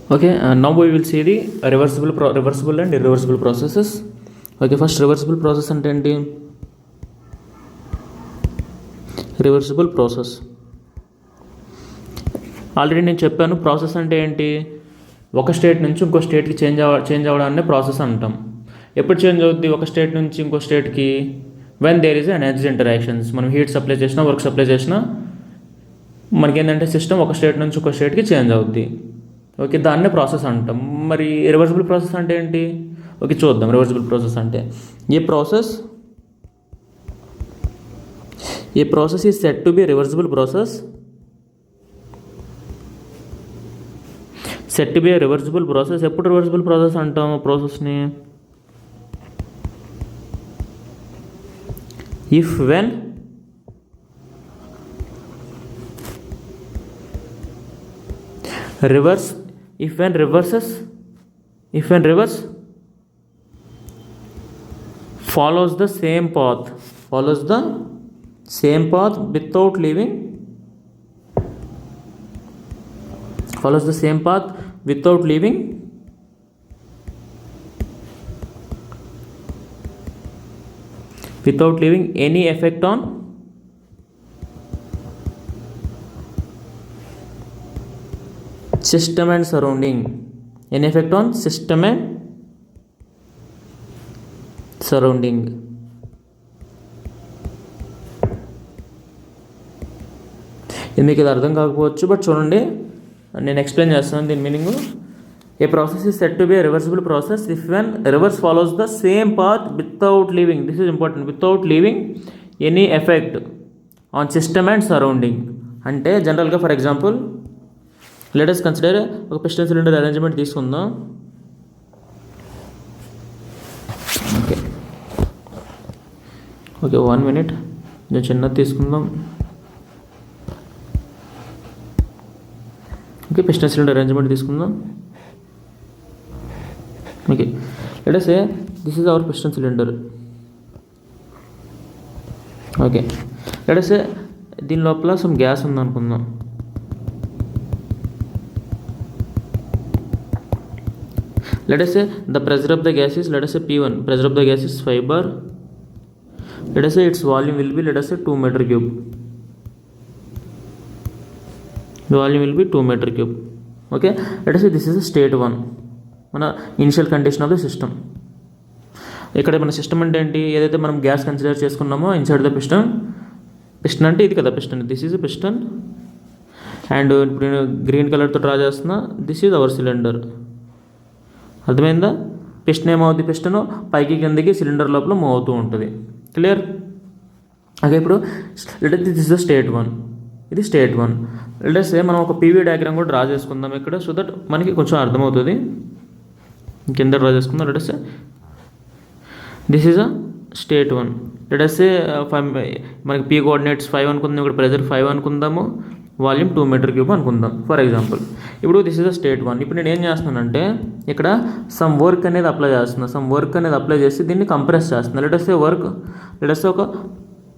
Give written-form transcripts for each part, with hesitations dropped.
Okay, now we will see the reversible and irreversible processes. Okay, first reversible process అంటే ఏంటి? Reversible process already నేను చెప్పాను. Process అంటే ఏంటి? ఒక స్టేట్ నుంచి ఇంకో స్టేట్కి చేంజ్ అవ్వడాన్ని ప్రాసెస్ అంటాం. ఎప్పుడు చేంజ్ అవుద్ది ఒక స్టేట్ నుంచి ఇంకో స్టేట్కి? When there is energy interactions. మనం హీట్ సప్లై చేసినా వర్క్ సప్లై చేసినా మనకేంటంటే సిస్టమ్ ఒక స్టేట్ నుంచి ఇంకో స్టేట్కి చేంజ్ అవుద్ది. ఓకే, దాన్నే ప్రాసెస్ అంటాం. మరి రివర్సిబుల్ ప్రాసెస్ అంటే ఏంటి? ఓకే, చూద్దాం. రివర్సిబుల్ ప్రాసెస్ అంటే a process is set to be reversible process. Set to be reversible process. ఎప్పుడు రివర్సిబుల్ ప్రాసెస్ అంటాం ప్రాసెస్ని? If when reverse follows the same path without leaving any effect on system and surrounding. Any effect on system and surrounding. ఇది మీకు ఇది అర్థం కాకపోవచ్చు, but చూడండి నేను ఎక్స్ప్లెయిన్ చేస్తాను దీని meaning. A process is set to be reversible process if when reverse follows the same path without leaving, this is important, without leaving any effect on system and surrounding. అంటే జనరల్గా for example let us consider ఒక piston cylinder arrangement తీసుకుందాం. Okay 1 minute నేను చిన్నది తీసుకుందాం. Okay, piston cylinder arrangement తీసుకుందాం. Okay, let us say this is our piston cylinder. Okay, let us say దీని లోపల సమ్ గ్యాస్ ఉందనుకుందాం. Let us say the pressure of the gas is, let us say P1, pressure of the gas is 5 bar. Let us say its volume will be, let us say 2 meter cube. The volume will be 2 meter cube. Okay, let us say this is a state 1, మన initial condition of the system. ఇక్కడ మన system అంటే ఏంటి? ఏదైతే మనం gas consider చేసుకున్నామో inside the piston అంటే ఇది కదా piston, this is piston. And ఇప్పుడు నేను గ్రీన్ కలర్తో డ్రా చేస్తున్నా, దిస్ ఈజ్ అవర్ సిలిండర్. అర్థమైందా? పిస్టన్ ఏమవుతుంది? పిస్టన్ పైకి కిందకి సిలిండర్ లోపల మూవ్ అవుతూ ఉంటుంది. క్లియర్? ఓకే, ఇప్పుడు దిస్ ఇస్ ద స్టేట్ 1, ఇది స్టేట్ 1. లెట్స్ సే మనం ఒక పీవీ డయాగ్రామ్ కూడా డ్రా చేసుకుందాం ఇక్కడ, సో దట్ మనకి కొంచెం అర్థమవుతుంది. కింద డ్రా చేసుకుందాం. Let's say this is a state 1. Let's say మనకి పీ కోఆర్డినేట్స్ 5 అనుకుందాం, ఇక్కడ ప్రెజర్ 5 అనుకుందాము, వాల్యూమ్ 2 meter cube అనుకుందాం ఫర్ ఎగ్జాంపుల్. ఇప్పుడు దిస్ ఇస్ ద స్టేట్ 1. ఇప్పుడు నేను ఏం చేస్తున్నానంటే ఇక్కడ సమ్ వర్క్ అనేది అప్లై చేసి దీన్ని కంప్రెస్ చేస్తున్నా. లెట్ us say ఒక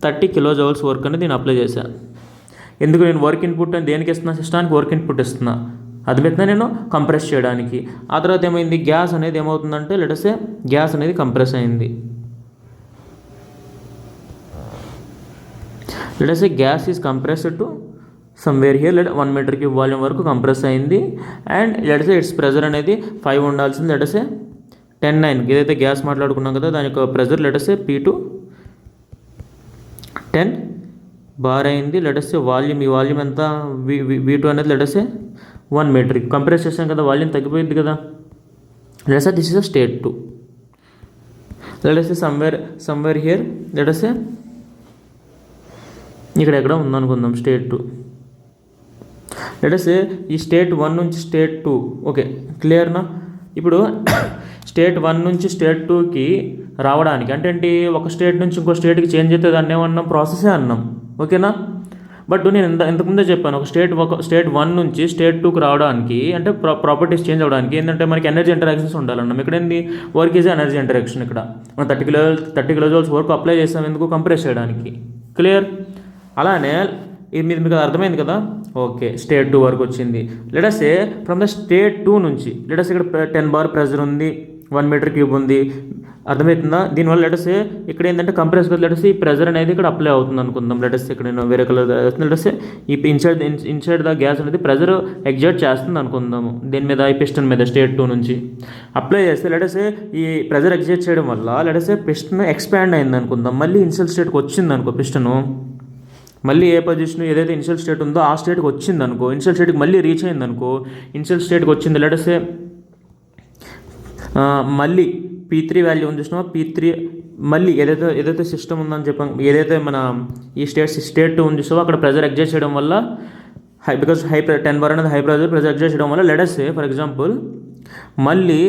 30 kilojoules వర్క్ అనేది నేను అప్లై చేశాను. ఎందుకు నేను వర్క్ ఇన్పుట్ అని దేనికి ఇస్తున్నా? సిస్టానికి వర్క్ ఇన్పుట్ ఇస్తున్నా, అది పెట్టినా నేను కంప్రెస్ చేయడానికి. ఆ తర్వాత ఏమైంది? గ్యాస్ అనేది ఏమవుతుందంటే లెట్ us say గ్యాస్ అనేది కంప్రెస్ అయింది. Let us say gas is compressed to somewhere here, 1 meter cube volume వరకు కంప్రెస్ అయింది. And let us say it's pressure అనేది 5 ఉండాల్సింది, లెట్ us say 10-9 ఏదైతే గ్యాస్ మాట్లాడుకున్నాం కదా దాని యొక్క pressure let us say P2 10 bar అయింది. లెట్ us say వాల్యూమ్, ఈ వాల్యూమ్ ఎంత? V2 అనేది let us say 1 meter. Compress చేసాం కదా, వాల్యూమ్ తగ్గిపోయింది కదా. Let us say this is a state 2. Let us say somewhere here let us say ఇక్కడ ఎక్కడ ఉందనుకుందాం స్టేట్ 2. లెట్ us say ఈ స్టేట్ 1 నుంచి స్టేట్ 2. ఓకే, క్లియర్నా? ఇప్పుడు స్టేట్ 1 నుంచి స్టేట్ 2కి రావడానికి అంటే ఏంటి? ఒక స్టేట్ నుంచి ఇంకో స్టేట్కి చేంజ్ అయితే దాన్ని ఏమన్నాం? ప్రాసెసే అన్నాం. ఓకేనా? బట్ నేను ఇంతకుముందే చెప్పాను, ఒక స్టేట్ 1 నుంచి స్టేట్ 2కి రావడానికి అంటే ప్రాపర్టీస్ చేంజ్ అవ్వడానికి ఏంటంటే మనకి ఎనర్జీ ఇంటరాక్షన్స్ ఉండాలన్నాం. ఇక్కడ ఏంది? Work is energy interaction. ఇక్కడ మనం 30 kilojoules వర్క్ అప్లై చేసాం, ఎందుకు? కంప్రెస్ చేయడానికి. క్లియర్? అలానే ఇది మీకు అర్థమైంది కదా. ఓకే, స్టేట్ 2 వరకు వచ్చింది. లెటసే ఫ్రమ్ ద స్టేట్ 2 నుంచి లెటస్ ఇక్కడ 10 బార్ ప్రెజర్ ఉంది, 1 మీటర్ క్యూబ్ ఉంది. అర్థమవుతుందా? దీనివల్ల లెటసే ఇక్కడ ఏంటంటే కంప్రెస్ లెటస్ ఈ ప్రెజర్ అనేది ఇక్కడ అప్లై అవుతుంది అనుకుందాం. లెటస్ ఇక్కడ నేను వేరే కలర్ లెటసే ఈ ఇన్సైడ్ ద గ్యాస్ అనేది ప్రెజర్ ఎగ్జర్ట్ చేస్తుంది అనుకుందాము. దీని మీద ఈ పిస్టన్ మీద స్టేట్ 2 నుంచి అప్లై చేస్తే లెటసే ఈ ప్రెజర్ ఎగ్జర్ట్ చేయడం వల్ల లెటసే పిస్టన్ ఎక్స్పాండ్ అయింది అనుకుందాం. మళ్ళీ ఇనిషియల్ స్టేట్కి వచ్చింది అనుకో పిస్టను, మళ్ళీ ఏ పొజిషన్ ఏదైతే ఇనిషియల్ స్టేట్ ఉందో ఆ స్టేట్కి వచ్చింది అనుకో, ఇనిషియల్ స్టేట్కి మళ్ళీ రీచ్ అయింది అనుకో, ఇనిషియల్ స్టేట్కి వచ్చింది లెటసే మళ్ళీ P3 వాల్యూ ఉంది చూసినా, P3 మళ్ళీ ఏదైతే సిస్టమ్ ఉందని చెప్పాం, ఏదైతే మన ఈ స్టేట్ 2 ఉంది చూసావో అక్కడ ప్రెజర్ ఎగ్జర్ట్ చేయడం వల్ల బికాజ్ 10 బార్ అనేది హై ప్రెజర్ ఎగ్జర్ట్ చేయడం వల్ల లెటసే ఫర్ ఎగ్జాంపుల్ మళ్ళీ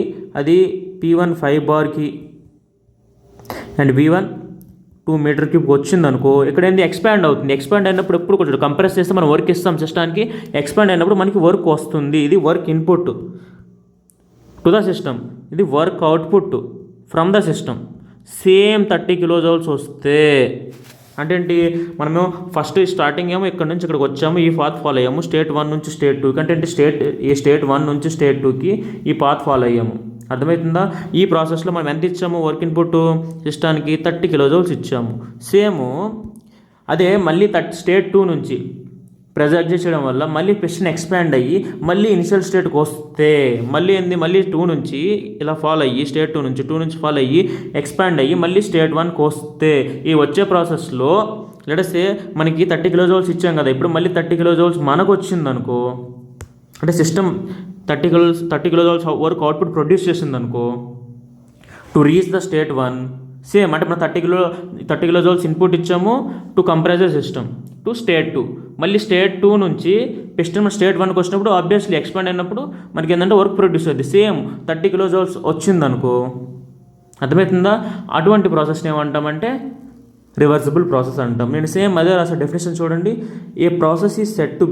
అది P1 5 బార్కి అండ్ V1 2 మీటర్ క్యూబ్కి వచ్చింది అనుకో, ఇక్కడ ఏంటి ఎక్స్పాండ్ అవుతుంది. ఎక్స్పాండ్ అయినప్పుడు ఎప్పుడు కొంచెం కంప్రెస్ చేస్తే మనం వర్క్ ఇస్తాం సిస్టానికి, ఎక్స్పాండ్ అయినప్పుడు మనకి వర్క్ వస్తుంది. ఇది work input to the system, ఇది work output from the system. Same 30 kJ వస్తే అంటే ఏంటి, మనము ఫస్ట్ స్టార్టింగ్ ఏమో ఇక్కడ నుంచి ఇక్కడికి వచ్చాము, ఈ పాత్ ఫాలో అయ్యాము స్టేట్ 1 నుంచి స్టేట్ 2కి. అంటే స్టేట్ 1 నుంచి స్టేట్ 2కి ఈ పాత్ ఫాలో అయ్యాము. అర్థమవుతుందా? ఈ ప్రాసెస్లో మనం ఎంత ఇచ్చాము వర్క్ ఇన్పుట్ సిస్టానికి 30 kJ ఇచ్చాము. సేమ్ అదే మళ్ళీ స్టేట్ 2 నుంచి ప్రెజర్ ఎగ్జర్ట్ చేయడం వల్ల మళ్ళీ పిస్టన్ ఎక్స్పాండ్ అయ్యి మళ్ళీ ఇనిషియల్ స్టేట్కి వస్తే మళ్ళీ 2 నుంచి ఇలా ఫాలో అయ్యి స్టేట్ 2 నుంచి ఫాలో అయ్యి ఎక్స్పాండ్ అయ్యి మళ్ళీ స్టేట్ 1కి వస్తే ఈ వచ్చే ప్రాసెస్లో లెటసే మనకి 30 kJ ఇచ్చాం కదా, ఇప్పుడు మళ్ళీ 30 kJ మనకు వచ్చింది అనుకో, అంటే సిస్టమ్ 30 kJ వరకు అవుట్పుట్ ప్రొడ్యూస్ చేసింది అనుకో to reach the state 1. Same అంటే మనం 30 kJ ఇన్పుట్ ఇచ్చాము to compressor system to state 2. మళ్ళీ స్టేట్ 2 నుంచి పిస్టన్ స్టేట్ 1కి వచ్చినప్పుడు ఆబ్వియస్లీ ఎక్స్పాండ్ అయినప్పుడు మనకి ఏంటంటే వర్క్ ప్రొడ్యూస్ అవుతుంది. సేమ్ 30 kJ వచ్చింది అనుకో, అర్థమవుతుందా? అటువంటి ప్రాసెస్ని ఏమంటామంటే రివర్సిబుల్ ప్రాసెస్ అంటాం. నేను సేమ్ అదే రాసే డెఫినేషన్ చూడండి. A process is set to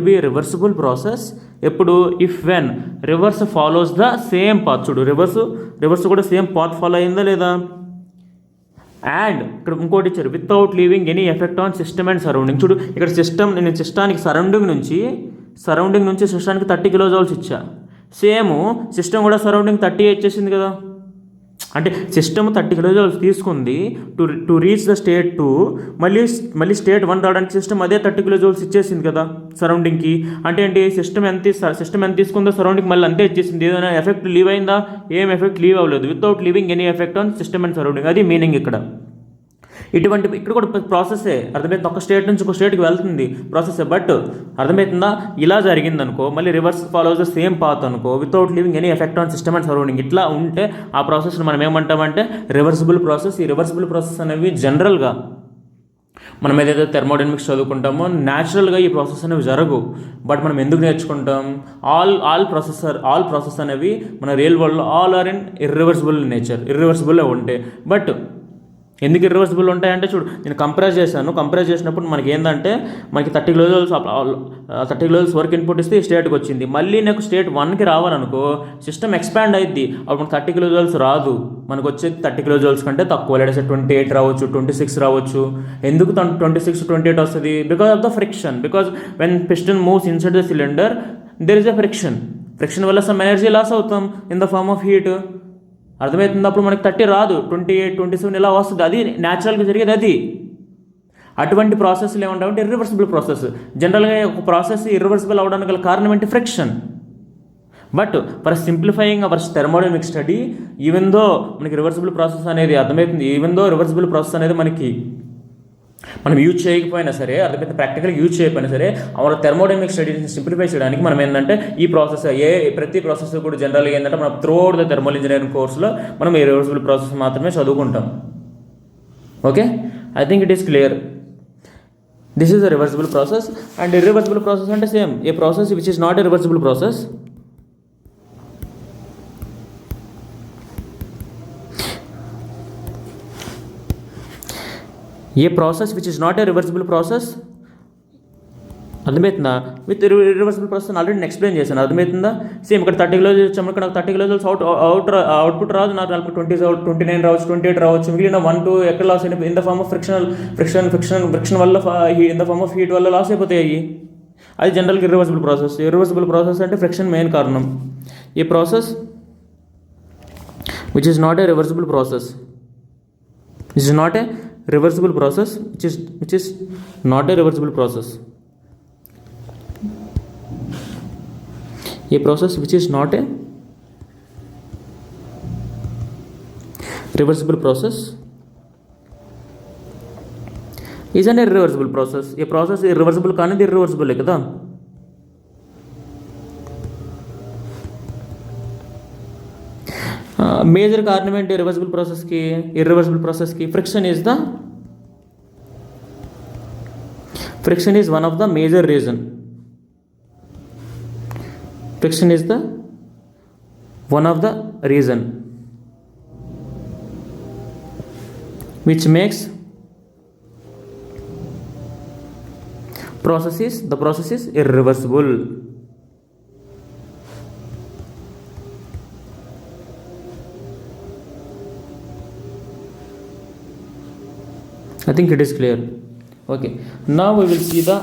be reversible process ఎప్పుడు if when reverse follows the same path. చూడు రివర్స్ కూడా సేమ్ పాత్ ఫాలో అయిందా లేదా. అండ్ ఇక్కడ ఇంకోటి ఇచ్చారు without leaving any effect on system and surrounding. చూడు ఇక్కడ నేను సిస్టానికి సరౌండింగ్ నుంచి సిస్టానికి 30 kJ ఇచ్చా. సేమ్ సిస్టమ్ కూడా సరౌండింగ్ 30 ఇచ్చేసింది కదా. అంటే సిస్టమ్ 30 kJ తీసుకుంది టు రీచ్ ద స్టేట్ 2, మళ్ళీ స్టేట్ 1 రావడానికి సిస్టమ్ అదే 30 kJ ఇచ్చేసింది కదా సరౌండింగ్కి. అంటే ఏంటి, సిస్టమ్ ఎంత తీసుకుందో సరౌండింగ్ మళ్ళీ అంతే ఇచ్చేసింది. ఏదైనా ఎఫెక్ట్ లీవ్ అయిందా? ఏం ఎఫెక్ట్ లీవ్ అవ్వలేదు. Without leaving any effect on system and surrounding, అది మీనింగ్ ఇక్కడ. ఇక్కడ కూడా ప్రాసెసే అర్థమవుతుంది. ఒక స్టేట్ నుంచి ఒక స్టేట్కి వెళ్తుంది ప్రాసెసే, బట్ అర్థమవుతుందా ఇలా జరిగింది అనుకో, మళ్ళీ reverse follows the same path అనుకో, without living any effect on system and surrounding. ఇట్లా ఉంటే ఆ ప్రాసెస్ని మనం ఏమంటామంటే రివర్సిబుల్ ప్రాసెస్. ఈ రివర్సిబుల్ ప్రాసెస్ అనేవి జనరల్గా మనం ఏదైతే థెర్మోడైనమిక్స్ చదువుకుంటామో న్యాచురల్గా ఈ ప్రాసెస్ అనేవి జరగవు. బట్ మనం ఎందుకు నేర్చుకుంటాం? ఆల్ ప్రాసెస్ అనేవి మన రియల్ వరల్డ్లో all are in irreversible nature, irreversible ఉంటాయి. బట్ ఎందుకు ఇర్రివర్సిబుల్ ఉంటాయంటే చూడు, నేను కంప్రెస్ చేసినప్పుడు మనకి ఏంటంటే మనకి 30 kJ వర్క్ ఇన్పుట్ ఇస్తే ఈ స్టేట్కి వచ్చింది. మళ్ళీ నాకు స్టేట్ 1కి రావాలనుకో సిస్టమ్ ఎక్స్పాండ్ అయింది, అప్పుడు మనకు 30 kJ రాదు. మనకు వచ్చేది 30 kJ కంటే తక్కువ, లేదా 28 రావచ్చు, 26 రావచ్చు. ఎందుకు 26 to 28 వస్తుంది? Because of the friction. Because when piston moves inside the cylinder there is a friction వల్ల సమ్ ఎనర్జీ లాస్ అవుతాం in the form of heat. అర్థమవుతుంది? అప్పుడు మనకి 30 రాదు, 28, 27 ఇలా వస్తుంది. అది న్యాచురల్గా జరిగేది. అది అటువంటి ప్రాసెస్లు ఏమంటామంటే ఇర్రివర్సిబుల్ ప్రాసెస్. జనరల్గా ఒక ప్రాసెస్ ఇర్రివర్సిబుల్ అవడానికి గల కారణం ఏంటి? Friction. But for simplifying our thermodynamic study, even though మనకి రివర్సిబుల్ ప్రాసెస్ అనేది అర్థమవుతుంది, ఈవెన్ దో రివర్సిబుల్ ప్రాసెస్ అనేది మనకి మనం యూజ్ చేయకపోయినా సరే, అర్థమైతే ప్రాక్టికల్గా యూజ్ చేయకపోయినా సరే, అవర్ థెర్మోడైనమిక్ స్టడీస్ని సింప్లిఫై చేయడానికి మనం ఏంటంటే ఈ ప్రాసెస్ ప్రతి ప్రాసెస్ కూడా జనరల్గా ఏంటంటే మనం త్రూఅవుట్ ద థెర్మల్ ఇంజనీరింగ్ కోర్సులో మనం ఈ రివర్సిబుల్ ప్రాసెస్ మాత్రమే చదువుకుంటాం. Okay, I think it is clear. This is a reversible process. And irreversible process అంటే same a process which is not a reversible process. A process which is not a reversible process అర్థమవుతుందా? With irreversible process already నేను explain చేశాను. అర్థమవుతుందా? Same ఇక్కడ 30 kilo joules వచ్చాము, ఇక్కడ నాకు 30 kilo joules output రాదు, నాకు 29 రావచ్చు, 28 రావచ్చు. మిగిలిన 1 2 ఎక్కడ లాస్ అయిపోయి in the form of friction వల్ల in the form of heat వల్ల లాస్ అయిపోతాయి. అది జనరల్గా ఇర్రివర్సిబుల్ ప్రాసెస్. ఇర్రివర్సిబుల్ ప్రాసెస్ అంటే ఫ్రిక్షన్ మెయిన్ కారణం. ఈ process which is not a reversible process, which is not a reversible process, which is not a reversible process. A process which is not a reversible process is an irreversible process. A process irreversible కానిది irreversible కదా. Major కారణం ఏంటి irreversible ప్రాసెస్కి? Friction is one of the major reason. Friction is the one of the reason which makes the process is irreversible. I think it is clear. Okay, now we will see the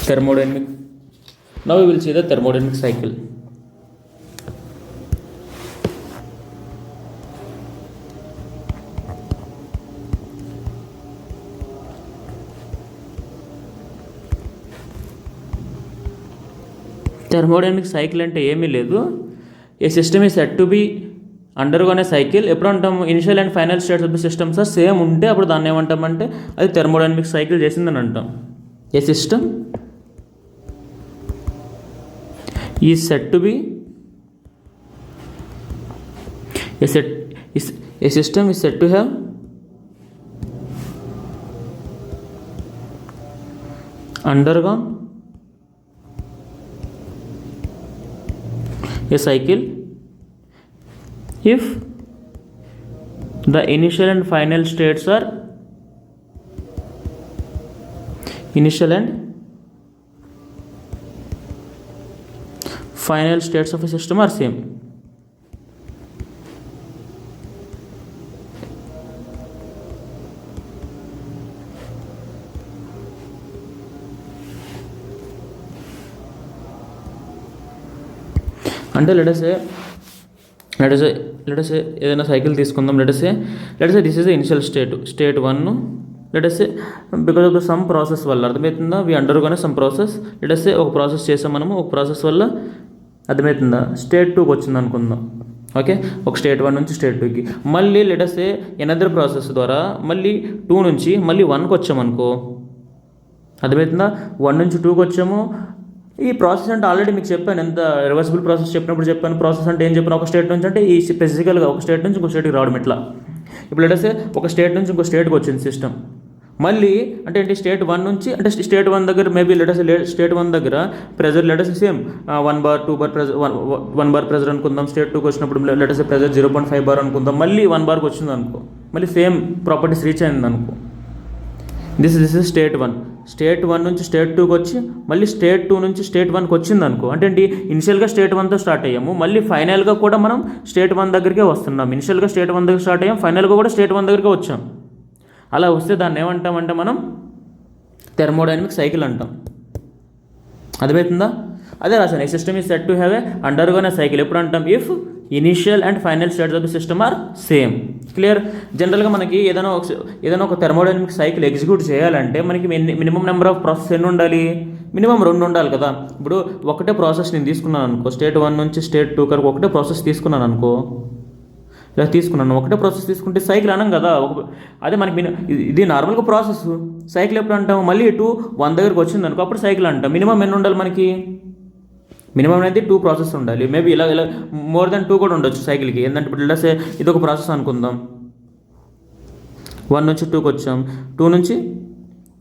thermodynamic cycle. Thermodynamic cycle అంటే ఏమీ లేదు. A system is set to be undergone a cycle. ఎప్పుడు అంటాము? Initial and final states of the systems same ఉంటే అప్పుడు దాన్ని ఏమంటామంటే అది థర్మోడైనమిక్ సైకిల్ చేసిందని అంటాం. A system is set to be a system is set to have undergone a cycle if the initial and final states are of a system are same. అంటే let us say ఏదైనా cycle తీసుకుందాం. let us say this is the initial state 1. let us say because of the some process వల్ల, అర్థమవుతుందా, we undergone some process. let us say ఒక process చేసాం మనము, ఒక process వల్ల అర్థమవుతుందా స్టేట్ 2కి వచ్చింది అనుకుందాం. ఓకే, ఒక స్టేట్ 1 నుంచి స్టేట్ 2కి. మళ్ళీ let us say another process ద్వారా మళ్ళీ 2 నుంచి మళ్ళీ 1కి వచ్చామనుకో, అర్థమవుతుందా, 1 నుంచి 2కి వచ్చాము. ఈ ప్రాసెస్ అంటే ఆల్రెడీ మీకు చెప్పాను, ఎంత రివర్సిబుల్ ప్రాసెస్ చెప్పినప్పుడు చెప్పాను. ప్రాసెస్ అంటే ఏం చెప్పాను? ఒక స్టేట్ నుంచి అంటే ఈ ఫిజికల్గా ఒక స్టేట్ నుంచి ఇంకో స్టేట్కి రావడం. ఇట్లా ఇప్పుడు let us say ఒక స్టేట్ నుంచి ఇంకో స్టేట్కి వచ్చింది సిస్టమ్. మళ్ళీ అంటే ఏంటి, స్టేట్ 1 నుంచి అంటే స్టేట్ 1 దగ్గర maybe let us say state 1 దగ్గర pressure let us say same 1 bar 2 bar pressure 1 bar pressure అనుకుందాం. స్టేట్ 2కి వచ్చినప్పుడు let us say pressure 0.5 bar అనుకుందాం. మళ్ళీ 1 బార్కి వచ్చింది అనుకో, మళ్ళీ సేమ్ ప్రాపర్టీస్ రీచ్ అయింది అనుకో. This is state 1. స్టేట్ 1 నుంచి స్టేట్ 2కి వచ్చి మళ్ళీ స్టేట్ 2 నుంచి స్టేట్ 1కి వచ్చింది అనుకో. అంటే ఏంటి, ఇనిషియల్గా స్టేట్ 1తో స్టార్ట్ అయ్యాము, మళ్ళీ ఫైనల్గా కూడా మనం స్టేట్ 1 దగ్గరికే వస్తున్నాం. ఇనిషియల్గా స్టేట్ 1 దగ్గర స్టార్ట్ అయ్యాం, ఫైనల్గా కూడా స్టేట్ 1 దగ్గరికే వచ్చాం. అలా వస్తే దాన్ని ఏమంటామంటే మనం థర్మోడైనమిక్ సైకిల్ అంటాం. అర్థమవుతుందా? అదే రాశాను, a system is set to have a undergone a cycle. ఎప్పుడు అంటాం? If initial and final states of the system are same. Clear? జనరల్గా మనకి ఏదైనా ఒక థర్మోడైనమిక్ సైకిల్ ఎగ్జిక్యూట్ చేయాలంటే మనకి మినిమం నెంబర్ ఆఫ్ ప్రాసెస్ ఎన్ని ఉండాలి? మినిమం 2 ఉండాలి కదా. ఇప్పుడు ఒకటే ప్రాసెస్ నేను తీసుకున్నాను అనుకో, స్టేట్ 1 నుంచి స్టేట్ 2 వరకు ఒకటే ప్రాసెస్ తీసుకున్నాను అనుకో, ఇలా తీసుకున్నాను, ఒకటే ప్రాసెస్ తీసుకుంటే సైకిల్ అనం కదా. అదే మనకి ఇది నార్మల్గా ప్రాసెస్. సైకిల్ ఎప్పుడు అంటాము? మళ్ళీ 1 దగ్గరకు వచ్చింది అనుకో, అప్పుడు సైకిల్ అంటాం. మినిమం ఎన్ని ఉండాలి మనకి? మినిమం అనేది 2 ప్రాసెస్ ఉండాలి. మేబీ ఇలా మోర్ దెన్ 2 కూడా ఉండొచ్చు సైకిల్కి. ఏంటంటే ఇప్పుడు ఇలా ఇది ఒక ప్రాసెస్ అనుకుందాం. 1 నుంచి 2కి వచ్చాం, 2 నుంచి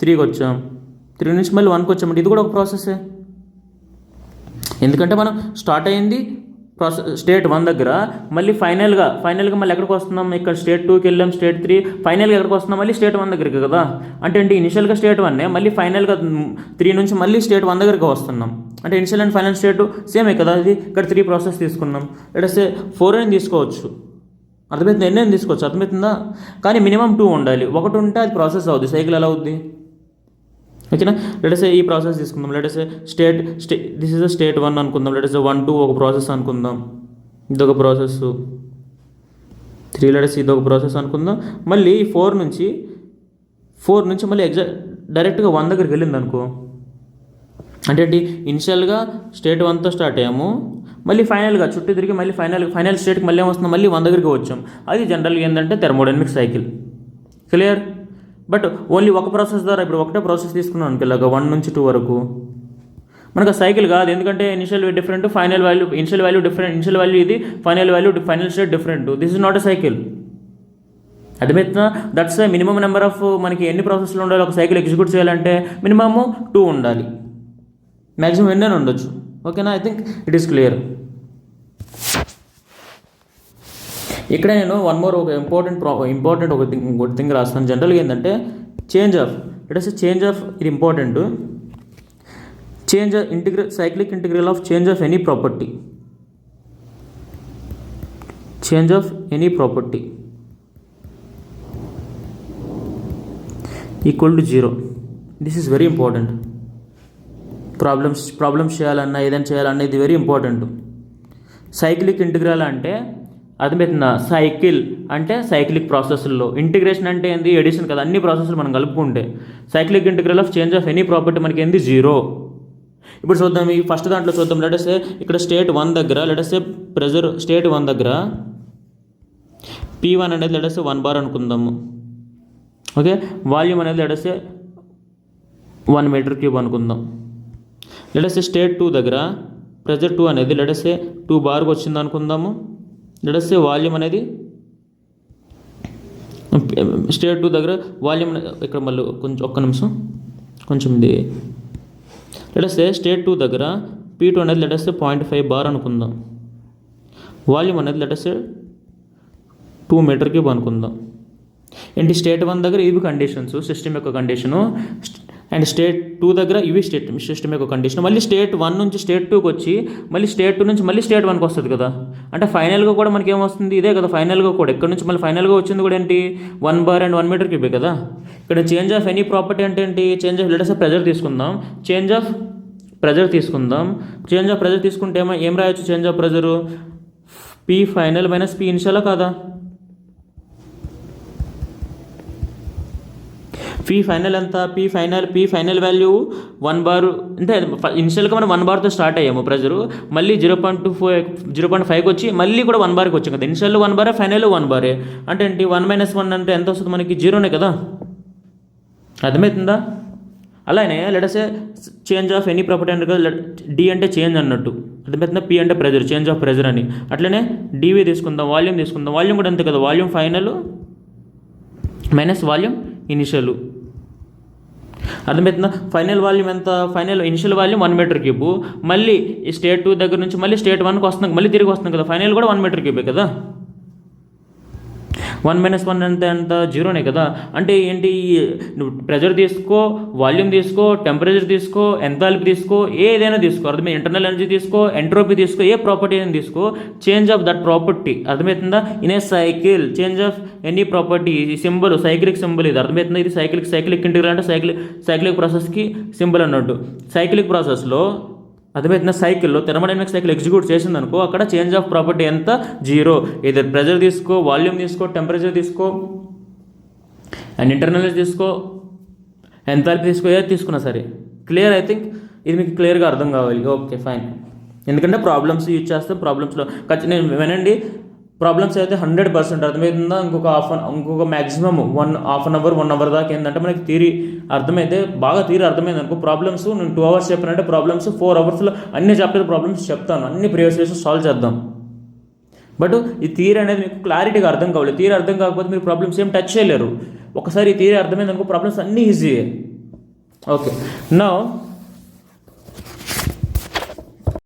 3కి వచ్చాం, 3 నుంచి మళ్ళీ 1కి వచ్చామంటే ఇది కూడా ఒక ప్రాసెసే. ఎందుకంటే మనం స్టార్ట్ అయ్యింది స్టేట్ 1 దగ్గర మళ్ళీ ఫైనల్గా మళ్ళీ ఎక్కడికి వస్తున్నాం, ఇక్కడ స్టేట్ 2కి వెళ్ళాం, స్టేట్ 3, ఫైనల్గా ఎక్కడికి వస్తున్నాం, మళ్ళీ స్టేట్ 1 దగ్గరికి కదా. అంటే ఏంటి, ఇనిషియల్గా స్టేట్ 1 మళ్ళీ ఫైనల్గా 3 నుంచి మళ్ళీ స్టేట్ 1 దగ్గరికి వస్తున్నాం. అంటే ఇనిషియల్ అండ్ ఫైనల్ స్టేట్ సేమే కదా. ఇది ఇక్కడ 3 ప్రాసెస్ తీసుకున్నాం, లెట్స్ సే 4 అని తీసుకోవచ్చు. అర్థమవుతుంది, ఎన్ని తీసుకోవచ్చు, అర్థమవుతుందా. కానీ మినిమం 2 ఉండాలి. ఒకటి ఉంటే అది ప్రాసెస్ అవుద్ది, సైకిల్ ఎలా అవుద్ది. ఓకేనా. లెట్స్ సే ఈ ప్రాసెస్ తీసుకుందాం. Let's say this is state 1 అనుకుందాం. లెట్స్ సే 1 2 ఒక ప్రాసెస్ అనుకుందాం, ఇదొక ప్రాసెస్. 3 లెట్స్ ఇదొక ప్రాసెస్ అనుకుందాం. మళ్ళీ 4 నుంచి మళ్ళీ డైరెక్ట్గా 1 దగ్గరికి వెళ్ళింది అనుకో. అంటే ఏంటి, ఇనిషియల్గా స్టేట్ 1తో స్టార్ట్ అయ్యాము, మళ్ళీ ఫైనల్గా చుట్టూ తిరిగి మళ్ళీ ఫైనల్ స్టేట్కి మళ్ళీ ఏమొస్తున్నాం, మళ్ళీ 1 దగ్గరికి వచ్చాం. అది జనరల్గా ఏంటంటే thermodynamic cycle. Clear. But only ఒక ప్రాసెస్ ద్వారా ఇప్పుడు ఒకటే ప్రాసెస్ తీసుకున్నాం అనుకో, ఇలాగా 1 నుంచి 2 వరకు మనకు సైకిల్ కాదు. ఎందుకంటే initial different, final value initial value different, initial value ఇది, final value final state different. This is not a cycle. అర్థమవుతుందా. దట్స్ మినిమం నెంబర్ ఆఫ్ మనకి ఎన్ని ప్రాసెస్లు ఉండాలి ఒక సైకిల్ ఎగ్జిక్యూట్ చేయాలంటే, మినిమమ్ 2 ఉండాలి, మ్యాక్సిమం ఎన్నైనా ఉండొచ్చు. ఓకేనా. I think it is clear. ఇక్కడ నేను వన్ మోర్ ఒక ఇంపార్టెంట్ ఒక థింగ్ రాస్తాను. జనరల్గా ఏంటంటే చేంజ్ ఆఫ్ ఇది important. Cyclic integral of change of any property equal to 0. This is very important. Problems చేయాలన్నా ఏదైనా చేయాలన్నా ఇది వెరీ ఇంపార్టెంట్. సైక్లిక్ ఇంటిగ్రల్ అంటే అర్థమవుతుందా. సైకిల్ అంటే సైక్లిక్ ప్రాసెస్లో, ఇంటిగ్రేషన్ అంటే ఏంది, ఎడిషన్ కదా. అన్ని ప్రాసెస్లు మనం కలుపుకుంటే cyclic integral of change of any property మనకి ఏంది, 0. ఇప్పుడు చూద్దాం, ఈ ఫస్ట్ దాంట్లో చూద్దాం. లెట్స్ సే ఇక్కడ స్టేట్ 1 దగ్గర, లెట్స్ సే ప్రెజర్ స్టేట్ 1 దగ్గర P1 అనేది లెట్స్ సే 1 బార్ అనుకుందాము. ఓకే. వాల్యూమ్ అనేది లెట్స్ సే 1 మీటర్ క్యూబ్ అనుకుందాం. లెట్స్ సే స్టేట్ 2 దగ్గర ప్రెజర్ 2 అనేది లెట్స్ సే 2 బార్కి వచ్చింది అనుకుందాము. లెట్స్ సే వాల్యూమ్ అనేది స్టేట్ 2 దగ్గర వాల్యూమ్ ఇక్కడ మళ్ళీ ఒక్క నిమిషం కొంచెం ఇది. లెట్స్ సే స్టేట్ 2 దగ్గర P2 అనేది లెట్స్ సే 0.5 బార్ అనుకుందాం. వాల్యూమ్ అనేది లెట్స్ సే 2 మీటర్ క్యూబ్ అనుకుందాం. ఏంటి, స్టేట్ 1 దగ్గర ఇవి కండిషన్స్, సిస్టమ్ యొక్క కండిషను, అండ్ స్టేట్ 2 దగ్గర ఇవి సిస్టమ్ యొక్క కండిషన్. మళ్ళీ స్టేట్ 1 నుంచి స్టేట్ 2కి వచ్చి మళ్ళీ స్టేట్ 2 నుంచి మళ్ళీ స్టేట్ 1కి వస్తుంది కదా. అంటే ఫైనల్గా కూడా మనకి ఏమొస్తుంది, ఇదే కదా ఫైనల్గా కూడా. ఇక్కడ నుంచి మళ్ళీ ఫైనల్గా వచ్చింది కూడా ఏంటి, 1 బార్ అండ్ 1 మీటర్ క్యూబే కదా. ఇక్కడ చేంజ్ ఆఫ్ ఎనీ ప్రాపర్టీ అంటే ఏంటి, చేంజ్ ఆఫ్ లెట్స్ ప్రెజర్ తీసుకుందాం. చేంజ్ ఆఫ్ ప్రెజర్ తీసుకుంటే ఏం రాయొచ్చు, change of pressure P final minus P ఇనిషియలా కాదా. P ఫైనల్ ఎంత, P ఫైనల్ వాల్యూ 1 బార్. అంటే ఇనిషియల్గా మనం 1 బార్తో స్టార్ట్ అయ్యాము ప్రెజరు, మళ్ళీ 0.5కి వచ్చి మళ్ళీ కూడా 1 బార్కి వచ్చాం కదా. ఇనిషియల్ 1 బారే, ఫైనల్ 1 బారే. అంటే ఏంటి, 1 - 1 అంటే ఎంత వస్తుంది మనకి, 0నే కదా. అర్థమవుతుందా. అలానే let's say change of any property అంటే D అంటే చేంజ్ అన్నట్టు, అర్థమవుతుందా. P అంటే ప్రెజర్, చేంజ్ ఆఫ్ ప్రెజర్ అని. అట్లనే DV తీసుకుందాం, వాల్యూమ్ తీసుకుందాం. వాల్యూమ్ కూడా అంతే కదా, volume final minus volume initial. అర్థమవుతుందా. ఫైనల్ వాల్యూమ్ ఎంత, ఇనిషియల్ వాల్యూమ్ 1 మీటర్ క్యూబ్. మళ్ళీ ఈ స్టేట్ 2 దగ్గర నుంచి మళ్ళీ స్టేట్ 1కి వస్తున్నాం, మళ్ళీ తిరిగి వస్తున్నాం కదా. ఫైనల్ కూడా 1 మీటర్ క్యూబే కదా. 1 - 1 అంటే ఎంత, 0నే కదా. అంటే ఏంటి, నువ్వు ప్రెజర్ తీసుకో, వాల్యూమ్ తీసుకో, టెంపరేచర్ తీసుకో, ఎంథాల్పీ తీసుకో, ఏదైనా తీసుకో, అర్థమే. ఇంటర్నల్ ఎనర్జీ తీసుకో, ఎంట్రోపీ తీసుకో, ఏ ప్రాపర్టీ అయినా తీసుకో, చేంజ్ ఆఫ్ దట్ ప్రాపర్టీ. అర్థమవుతుందా. In a cycle change of any property, ఈ సింబల్ సైక్లిక్ సింబల్ ఇది. అర్థమవుతుందా. ఇది సైక్లిక్ ఇంటిగ్రల్ అంటే సైక్లిక్ ప్రాసెస్కి సింబల్ అన్నట్టు. సైక్లిక్ ప్రాసెస్లో అర్థమవుతున్న సైకిల్లో థెర్మోడైనమిక్ సైకిల్ ఎగ్జిక్యూట్ చేసింది అనుకో, అక్కడ చేంజ్ ఆఫ్ ప్రాపర్టీ ఎంత, 0. ఏదైనా ప్రెజర్ తీసుకో, వాల్యూమ్ తీసుకో, టెంపరేచర్ తీసుకో, అండ్ ఇంటర్నల్ తీసుకో, ఎంథాల్పీ తీసుకో, ఏది తీసుకున్నా సరే. క్లియర్. ఐ థింక్ ఇది మీకు క్లియర్గా అర్థం కావాలి. Okay fine. ఎందుకంటే ప్రాబ్లమ్స్ యూజ్ చేస్తే ప్రాబ్లమ్స్లో నేను వినండి, ప్రాబ్లమ్స్ అయితే 100% అర్థమవుతుందా. ఇంకొక maximum half an hour 1 hour దాకా ఏంటంటే మనకి థియరీ అర్థమైతే బాగా అర్థమైంది అనుకో. ప్రాబ్లమ్స్ నేను 2 అవర్స్ చెప్పినంటే ప్రాబ్లమ్స్ 4 అవర్స్లో అన్ని చాప్టర్ ప్రాబ్లమ్స్ చెప్తాను, అన్ని ప్రీవియస్ ఇయర్స్ సాల్వ్ చేద్దాం. బట్ ఈ థియరీ అనేది మీకు క్లారిటీగా అర్థం కావాలి. థియరీ అర్థం కాకపోతే మీరు ప్రాబ్లమ్స్ ఏం టచ్ చేయలేరు. ఒకసారి ఈ థియరీ అర్థమైంది అనుకో, ప్రాబ్లమ్స్ అన్నీ ఈజీయే. ఓకే. నౌ